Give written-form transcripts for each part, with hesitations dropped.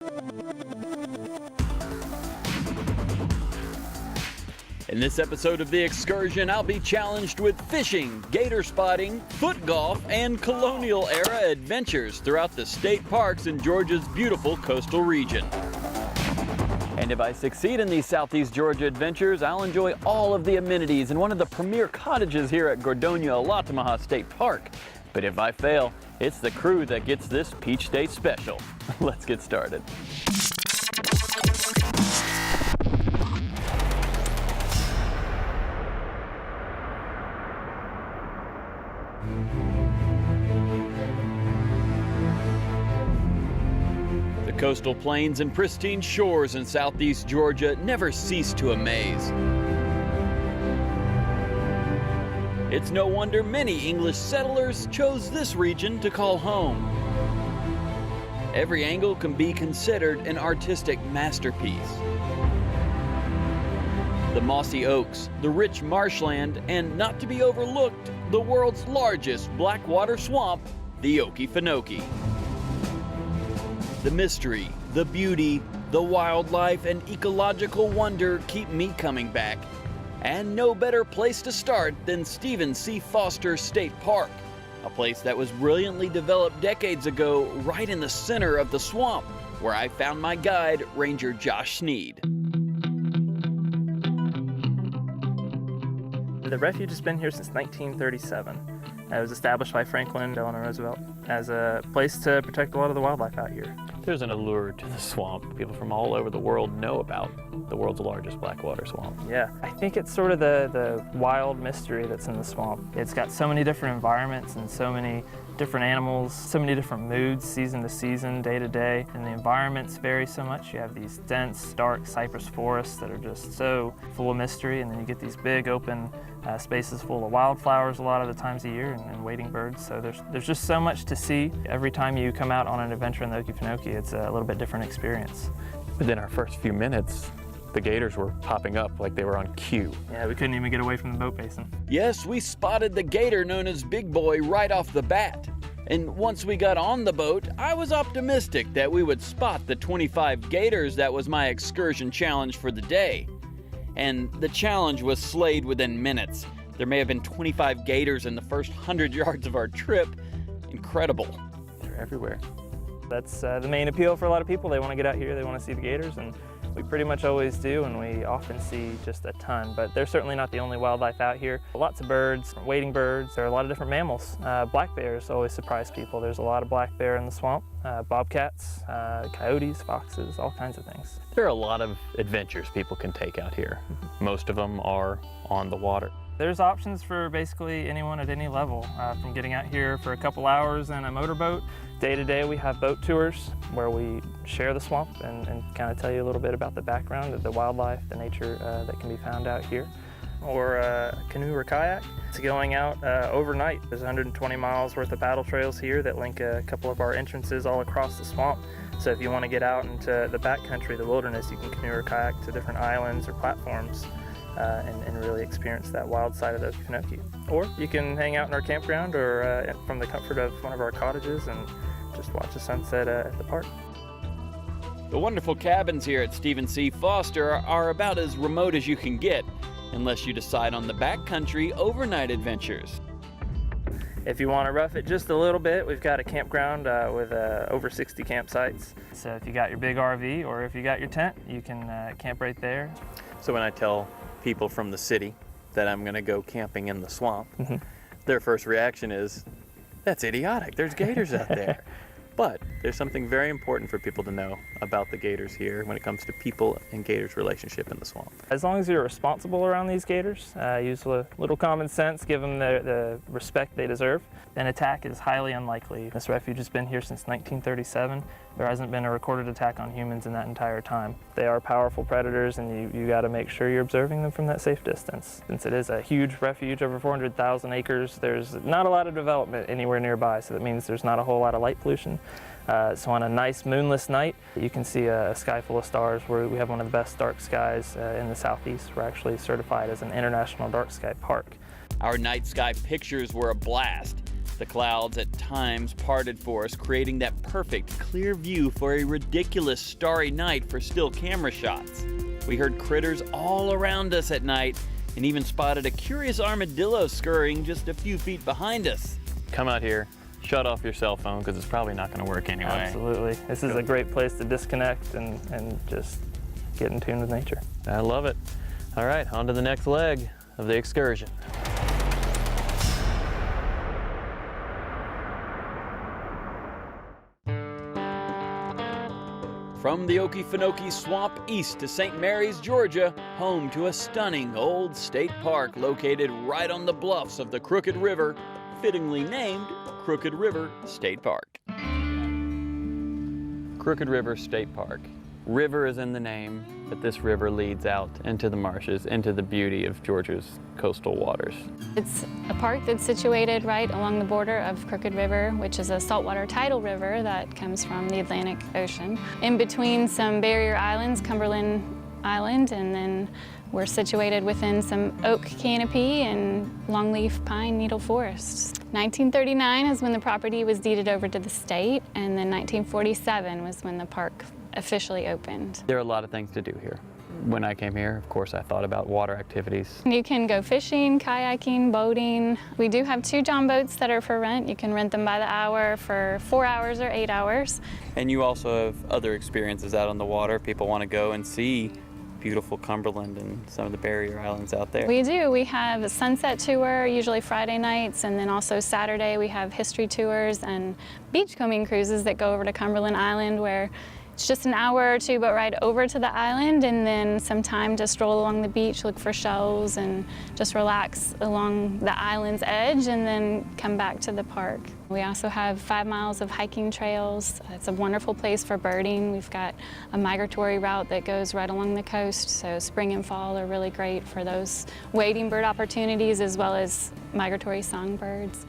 In this episode of The Excursion, I'll be challenged with fishing, gator spotting, foot golf, and colonial era adventures throughout the state parks in Georgia's beautiful coastal region. And if I succeed in these Southeast Georgia adventures, I'll enjoy all of the amenities in one of the premier cottages here at Gordonia-Altamaha State Park. But if I fail, it's the crew that gets this Peach State special. Let's get started. The coastal plains and pristine shores in Southeast Georgia never cease to amaze. It's no wonder many English settlers chose this region to call home. Every angle can be considered an artistic masterpiece. The mossy oaks, the rich marshland, and not to be overlooked, the world's largest blackwater swamp, the Okefenokee. The mystery, the beauty, the wildlife, and ecological wonder keep me coming back. And no better place to start than Stephen C. Foster State Park, a place that was brilliantly developed decades ago right in the center of the swamp, where I found my guide, Ranger Josh Sneed. The refuge has been here since 1937. It was established by Franklin Delano Roosevelt as a place to protect a lot of the wildlife out here. There's an allure to the swamp. People from all over the world know about the world's largest blackwater swamp. Yeah, I think it's sort of the wild mystery that's in the swamp. It's got so many different environments and so many different animals, so many different moods, season to season, day to day, and the environments vary so much. You have these dense, dark cypress forests that are just so full of mystery, and then you get these big open spaces full of wildflowers a lot of the times of year and wading birds. So there's just so much to see. Every time you come out on an adventure in the Okefenokee, it's a little bit different experience. Within our first few minutes, the gators were popping up like they were on cue. Yeah, we couldn't even get away from the boat basin. Yes, we spotted the gator known as Big Boy right off the bat. And once we got on the boat, I was optimistic that we would spot the 25 gators that was my excursion challenge for the day. And the challenge was slayed within minutes. There may have been 25 gators in the first 100 yards of our trip. Incredible. They're everywhere. That's the main appeal for a lot of people. They want to get out here, they want to see the gators, and we pretty much always do, and we often see just a ton. But they're certainly not the only wildlife out here. Lots of birds, wading birds. There are a lot of different mammals. Black bears always surprise people. There's a lot of black bear in the swamp. Bobcats, coyotes, foxes, all kinds of things. There are a lot of adventures people can take out here. Most of them are on the water. There's options for basically anyone at any level, from getting out here for a couple hours in a motorboat. Day to day we have boat tours where we share the swamp and kind of tell you a little bit about the background of the wildlife, the nature that can be found out here. Or a canoe or kayak. It's going out overnight. There's 120 miles worth of paddle trails here that link a couple of our entrances all across the swamp. So if you want to get out into the backcountry, the wilderness, you can canoe or kayak to different islands or platforms and really experience that wild side of the Okefenokee. Or you can hang out in our campground or from the comfort of one of our cottages and just watch the sunset at the park. The wonderful cabins here at Stephen C. Foster are about as remote as you can get, unless you decide on the backcountry overnight adventures. If you want to rough it just a little bit, we've got a campground with over 60 campsites. So if you got your big RV or if you got your tent, you can camp right there. So when I tell people from the city that I'm gonna go camping in the swamp, their first reaction is, that's idiotic, there's gators out there. But there's something very important for people to know about the gators here when it comes to people and gators' relationship in the swamp. As long as you're responsible around these gators, use a little common sense, give them the respect they deserve, an attack is highly unlikely. This refuge has been here since 1937. There hasn't been a recorded attack on humans in that entire time. They are powerful predators, and you got to make sure you're observing them from that safe distance. Since it is a huge refuge, over 400,000 acres, there's not a lot of development anywhere nearby, so that means there's not a whole lot of light pollution. So on a nice moonless night, you can see a sky full of stars. We have one of the best dark skies in the southeast. We're actually certified as an international dark sky park. Our night sky pictures were a blast. The clouds at times parted for us, creating that perfect, clear view for a ridiculous starry night for still camera shots. We heard critters all around us at night and even spotted a curious armadillo scurrying just a few feet behind us. Come out here, shut off your cell phone because it's probably not going to work anyway. Absolutely. This is a great place to disconnect and just get in tune with nature. I love it. All right, on to the next leg of the excursion. From the Okefenokee Swamp east to St. Mary's, Georgia, home to a stunning old state park located right on the bluffs of the Crooked River, fittingly named Crooked River State Park. Crooked River State Park. River is in the name, but this river leads out into the marshes, into the beauty of Georgia's coastal waters. It's a park that's situated right along the border of Crooked River, which is a saltwater tidal river that comes from the Atlantic Ocean. In between some barrier islands, Cumberland Island, and then we're situated within some oak canopy and longleaf pine needle forests. 1939 is when the property was deeded over to the state, and then 1947 was when the park officially opened. There are a lot of things to do here. When I came here, of course, I thought about water activities. You can go fishing, kayaking, boating. We do have 2 john boats that are for rent. You can rent them by the hour for 4 hours or 8 hours. And you also have other experiences out on the water. People want to go and see beautiful Cumberland and some of the barrier islands out there. We do. We have a sunset tour, usually Friday nights, and then also Saturday we have history tours and beachcombing cruises that go over to Cumberland Island, where it's just an hour or 2 boat ride over to the island, and then some time to stroll along the beach, look for shells, and just relax along the island's edge, and then come back to the park. We also have 5 miles of hiking trails. It's a wonderful place for birding. We've got a migratory route that goes right along the coast, so spring and fall are really great for those wading bird opportunities as well as migratory songbirds.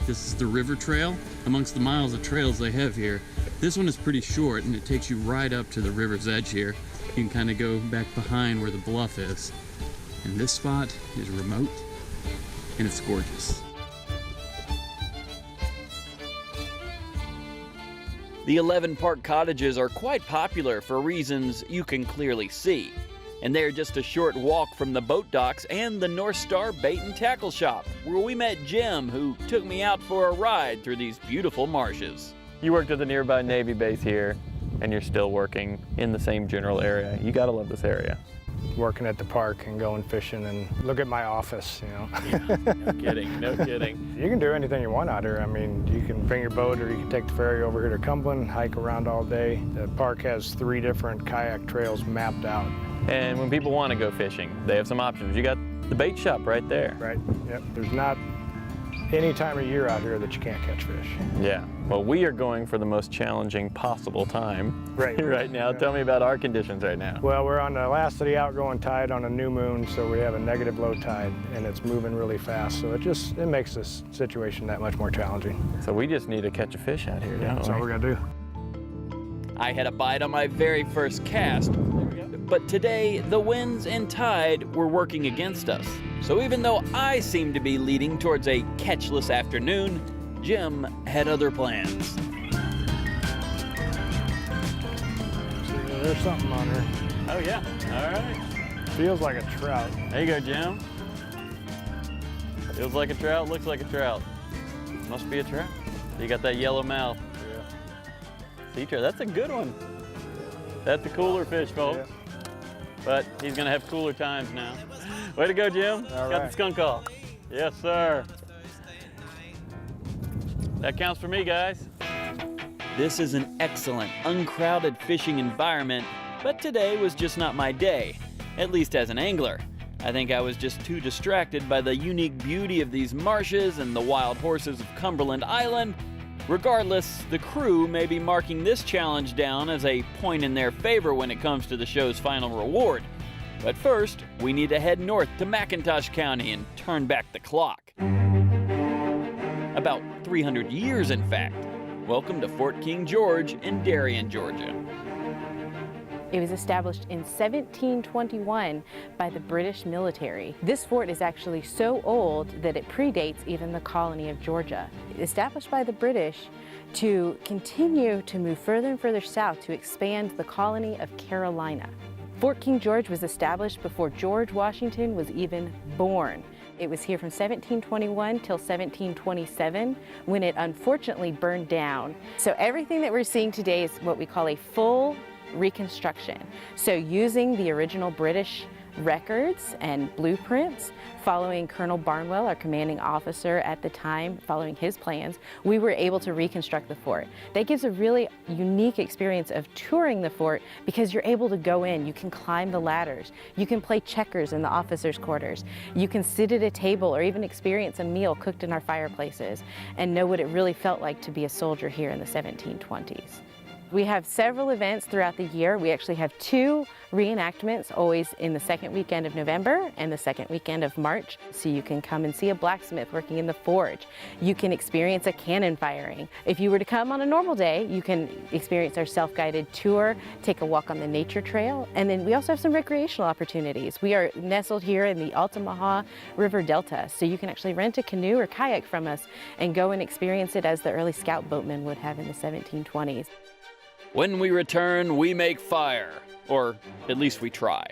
This is the river trail. Amongst the miles of trails they have here, this one is pretty short and it takes you right up to the river's edge here. You can kind of go back behind where the bluff is. And this spot is remote and it's gorgeous. The 11 park cottages are quite popular for reasons you can clearly see. And they're just a short walk from the boat docks and the North Star Bait and Tackle Shop, where we met Jim, who took me out for a ride through these beautiful marshes. You worked at the nearby Navy base here, and you're still working in the same general area. You gotta love this area. Working at the park and going fishing, and look at my office, you know. Yeah, no kidding, no kidding. You can do anything you want out here. I mean, you can bring your boat or you can take the ferry over here to Cumberland, hike around all day. The park has 3 different kayak trails mapped out. And when people want to go fishing, they have some options. You got the bait shop right there. Right, yep. There's not any time of year out here that you can't catch fish. Yeah, well, we are going for the most challenging possible time Right now. Tell me about our conditions right now. Well, we're on the last of the outgoing tide on a new moon, so we have a negative low tide, and it's moving really fast. So it makes this situation that much more challenging. So we just need to catch a fish out here, don't That's we? all we're gonna do. I had a bite on my very first cast, but today the winds and tide were working against us. So even though I seemed to be leading towards a catchless afternoon, Jim had other plans. There's something on here. Oh yeah, all right. Feels like a trout. There you go, Jim. Feels like a trout, looks like a trout. Must be a trout. You got that yellow mouth. Yeah. Sea trout, that's a good one. That's a cooler fish, folks. Yeah. But he's gonna have cooler times now. Way to go, Jim. All Got right. the skunk off. Yes, sir. That counts for me, guys. This is an excellent, uncrowded fishing environment, but today was just not my day, at least as an angler. I think I was just too distracted by the unique beauty of these marshes and the wild horses of Cumberland Island. Regardless, the crew may be marking this challenge down as a point in their favor when it comes to the show's final reward. But first, we need to head north to McIntosh County and turn back the clock. About 300 years, in fact. Welcome to Fort King George in Darien, Georgia. It was established in 1721 by the British military. This fort is actually so old that it predates even the colony of Georgia. Established by the British to continue to move further and further south to expand the colony of Carolina. Fort King George was established before George Washington was even born. It was here from 1721 till 1727 when it unfortunately burned down. So everything that we're seeing today is what we call a full reconstruction. So using the original British records and blueprints, following Colonel Barnwell, our commanding officer at the time, following his plans, we were able to reconstruct the fort. That gives a really unique experience of touring the fort because you're able to go in, you can climb the ladders, you can play checkers in the officers' quarters, you can sit at a table or even experience a meal cooked in our fireplaces and know what it really felt like to be a soldier here in the 1720s. We have several events throughout the year. We actually have 2 reenactments, always in the second weekend of November and the second weekend of March. So you can come and see a blacksmith working in the forge. You can experience a cannon firing. If you were to come on a normal day, you can experience our self-guided tour, take a walk on the nature trail, and then we also have some recreational opportunities. We are nestled here in the Altamaha River Delta, so you can actually rent a canoe or kayak from us and go and experience it as the early scout boatmen would have in the 1720s. When we return, we make fire. Or at least we try.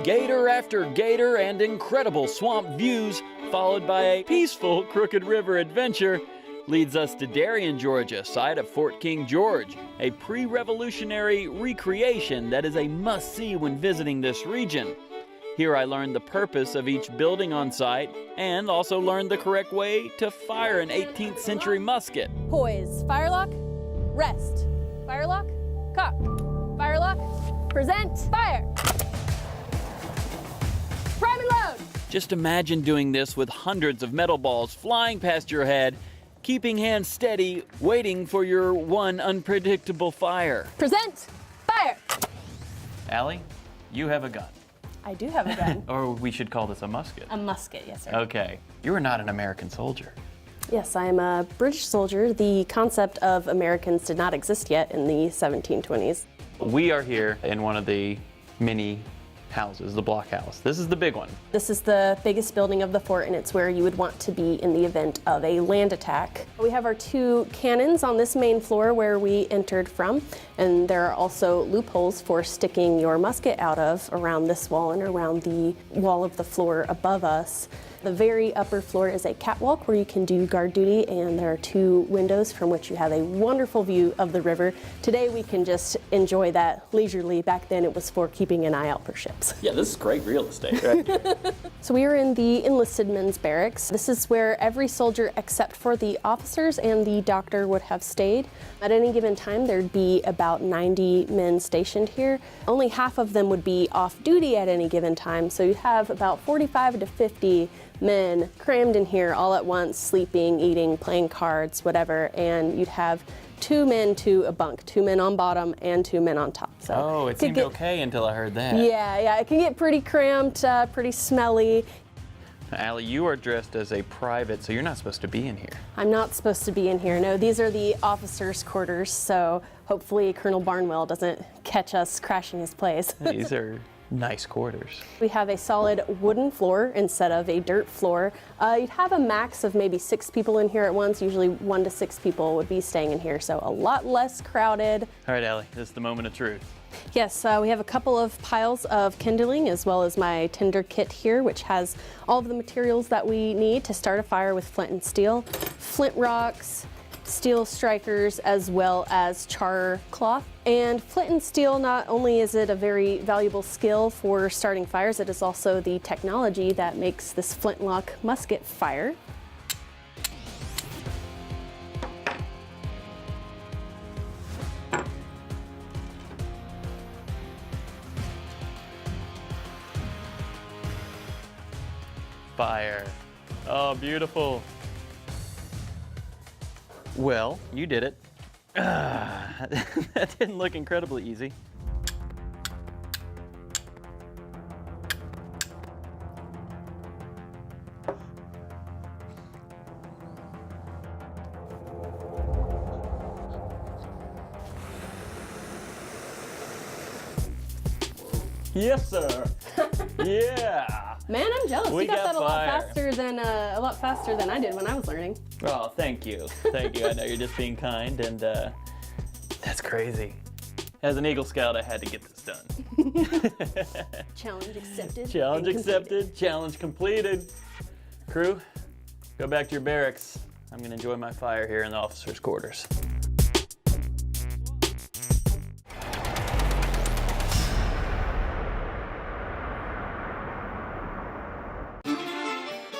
Gator after gator and incredible swamp views, followed by a peaceful Crooked River adventure, leads us to Darien, Georgia, site of Fort King George, a pre-revolutionary recreation that is a must-see when visiting this region. Here I learned the purpose of each building on site and also learned the correct way to fire an 18th century musket. Poise, firelock, rest, firelock, cock, firelock, present, fire. Prime and load. Just imagine doing this with hundreds of metal balls flying past your head, keeping hands steady, waiting for your one unpredictable fire. Present, fire. Allie, you have a gun. I do have a gun. Or we should call this a musket. A musket, yes, sir. Okay. You are not an American soldier. Yes, I am a British soldier. The concept of Americans did not exist yet in the 1720s. We are here in one of the mini houses, the block house. This is the big one. This is the biggest building of the fort, and it's where you would want to be in the event of a land attack. We have our 2 cannons on this main floor where we entered from, and there are also loopholes for sticking your musket out of around this wall and around the wall of the floor above us. The very upper floor is a catwalk where you can do guard duty, and there are 2 windows from which you have a wonderful view of the river. Today we can just enjoy that leisurely. Back then it was for keeping an eye out for ships. Yeah, this is great real estate right here. So we are in the enlisted men's barracks. This is where every soldier except for the officers and the doctor would have stayed. At any given time there'd be about 90 men stationed here. Only half of them would be off duty at any given time, so you'd have about 45 to 50 men crammed in here all at once, sleeping, eating, playing cards, whatever, and you'd have 2 men to a bunk, 2 men on bottom and 2 men on top. So it seemed okay until I heard that. Yeah, it can get pretty cramped, pretty smelly. Allie, you are dressed as a private, so you're not supposed to be in here. I'm not supposed to be in here. No, these are the officers' quarters, so hopefully Colonel Barnwell doesn't catch us crashing his place. These are nice quarters. We have a solid wooden floor instead of a dirt floor. You'd have a max of maybe 6 people in here at once. Usually 1 to 6 people would be staying in here, so a lot less crowded. All right, Allie, this is the moment of truth. Yes, we have a couple of piles of kindling as well as my tinder kit here, which has all of the materials that we need to start a fire with flint and steel, flint rocks, steel strikers, as well as char cloth. And flint and steel, not only is it a very valuable skill for starting fires, it is also the technology that makes this flintlock musket fire. Fire. Oh, beautiful. Well, you did it. That didn't look incredibly easy. Yes, sir. Yeah. Man, I'm jealous. We You got got that fire. a lot faster than I did when I was learning. Oh, thank you. Thank you. I know you're just being kind, and that's crazy. As an Eagle Scout, I had to get this done. Challenge accepted. Challenge and accepted. completed. Challenge completed. Crew, go back to your barracks. I'm gonna enjoy my fire here in the officers' quarters.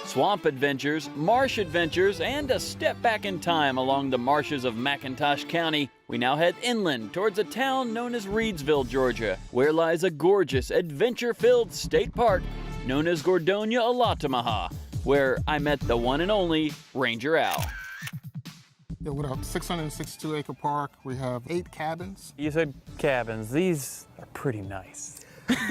Swamp adventures, marsh adventures, and a step back in time along the marshes of McIntosh County. We now head inland towards a town known as Reedsville, Georgia, where lies a gorgeous, adventure-filled state park known as Gordonia Alatamaha, where I met the one and only Ranger Al. Yeah, with a 662-acre park, we have 8 cabins. You said cabins. These are pretty nice.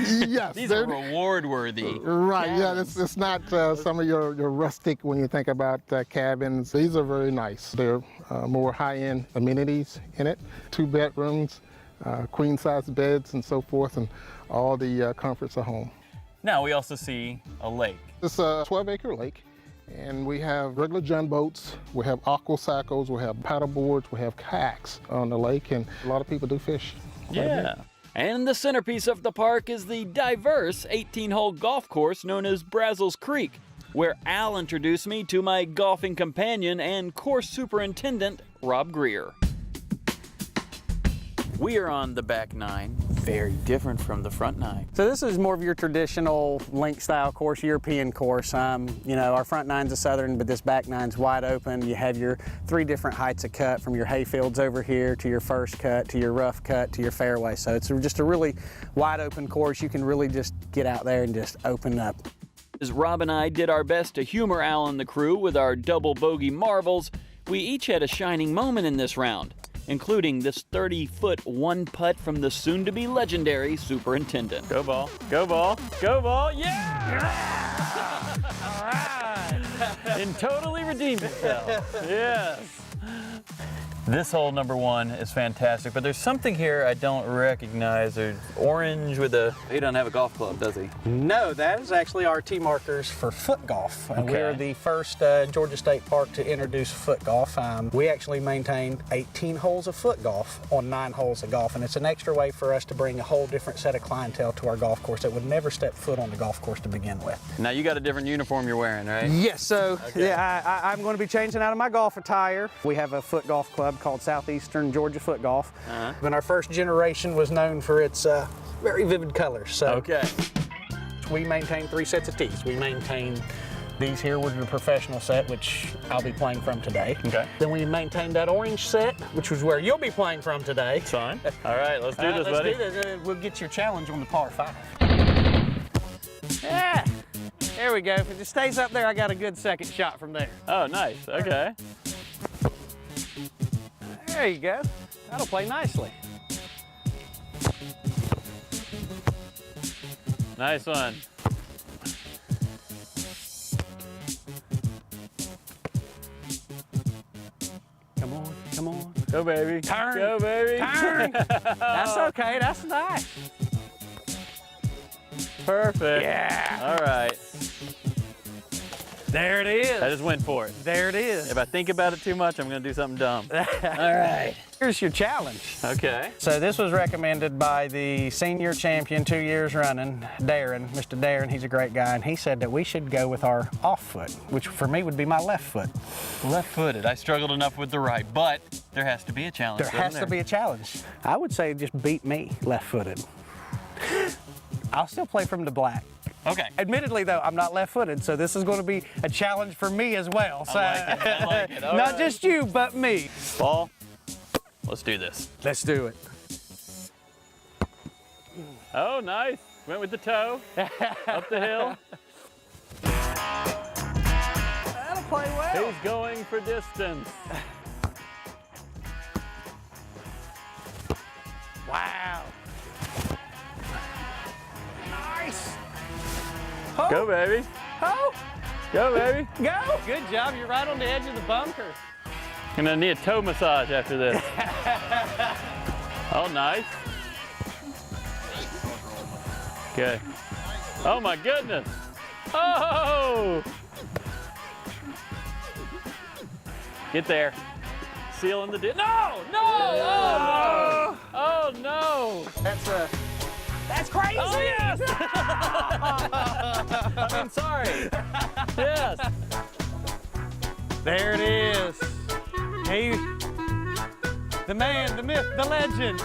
Yes, These are reward-worthy. right. Yeah, it's not some of your rustic when you think about cabins. These are very nice. They're more high-end amenities in it. 2 bedrooms, queen-size beds, and so forth, and all the comforts of home. Now we also see a lake. It's a 12-acre lake, and we have regular john boats, we have aqua cycles, we have paddle boards, we have kayaks on the lake, and a lot of people do fish. quite a bit. Yeah. And the centerpiece of the park is the diverse 18-hole golf course known as Brazos Creek, where Al introduced me to my golfing companion and course superintendent, Rob Greer. We are on the back 9, very different from the front 9. So this is more of your traditional link style course, European course. You know, our front 9's a southern, but this back 9's wide open. You have your 3 different heights of cut, from your hayfields over here to your first cut to your rough cut to your fairway. So it's just a really wide open course. You can really just get out there and just open up. As Rob and I did our best to humor Al and the crew with our double bogey marvels, we each had a shining moment in this round, including this 30-foot one putt from the soon-to-be legendary superintendent. Go ball, go ball, go ball, yeah! All right! And totally redeemed itself, yes. This hole, number 1, is fantastic, but there's something here I don't recognize. There's orange with a, he doesn't have a golf club, does he? No, that is actually our tee markers for foot golf. And we Okay. are the first Georgia State Park to introduce foot golf. We actually maintain 18 holes of foot golf on 9 holes of golf, and it's an extra way for us to bring a whole different set of clientele to our golf course that would never step foot on the golf course to begin with. Now you got a different uniform you're wearing, right? Yes, so yeah, I'm going to be changing out of my golf attire. We have a foot golf club called Southeastern Georgia Foot Golf. And our first generation was known for its very vivid colors. So Okay. we maintain 3 sets of tees. We maintain these here with the professional set, which I'll be playing from today. Okay. Then we maintain that orange set, which was where you'll be playing from today. Fine. All right, let's do this, Let's buddy. do this. We'll get your challenge on the par 5. Yeah, there we go. If it just stays up there, I got a good second shot from there. Oh, nice, okay. There you go. That'll play nicely. Nice one. Come on, come on. Go, baby. Turn. Go, baby. Turn. That's okay, that's nice. Perfect. Yeah. All right. There it is. I just went for it. There it is. If I think about it too much, I'm gonna do something dumb. All right. Here's your challenge. Okay. So this was recommended by the senior champion 2 years running, Darren, Mr. Darren. He's a great guy, and he said that we should go with our off foot, which for me would be my left foot. Left-footed. I struggled enough with the right, but there has to be a challenge. There has to be a challenge. I would say just beat me left-footed. I'll still play from the black. Okay. Admittedly, though, I'm not left-footed, so this is going to be a challenge for me as well. So, I like it. All not right. just you, but me. Ball. Let's do this. Let's do it. Oh, nice. Went with the toe. Up the hill. That'll play well. He's going for distance. Wow. Nice. Go, baby. Oh, Go, baby. go. Good job. You're right on the edge of the bunker. Gonna need a toe massage after this. Oh, nice. Okay. Oh my goodness. Oh! Get there. Sealing the No! No! Oh! Oh no! That's crazy! Oh yes! I'm sorry. Yes. There it is. Hey, the man, the myth, the legend.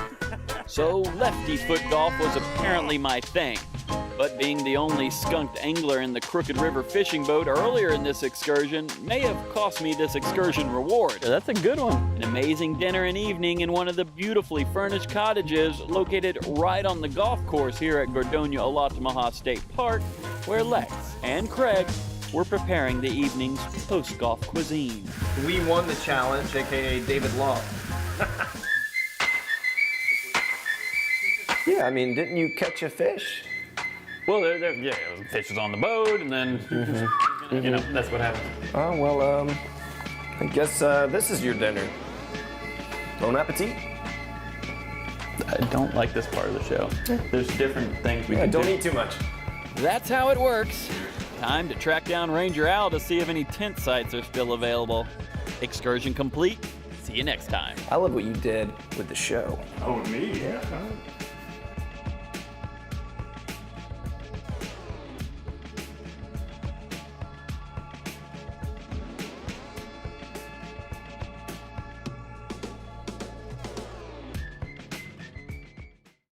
So lefty foot golf was apparently my thing. But being the only skunked angler in the Crooked River fishing boat earlier in this excursion may have cost me this excursion reward. That's a good one. An amazing dinner and evening in one of the beautifully furnished cottages located right on the golf course here at Gordonia-Olatumaha State Park, where Lex and Craig were preparing the evening's post-golf cuisine. We won the challenge, aka David Law. Yeah, I mean, didn't you catch a fish? Well, yeah, fish was on the boat, and then, you know, that's what happened. Oh, well, I guess this is your dinner. Bon appetit. I don't like this part of the show. There's different things we can Don't do. eat too much. That's how it works. Time to track down Ranger Al to see if any tent sites are still available. Excursion complete. See you next time. I love what you did with the show. Oh, me? Yeah.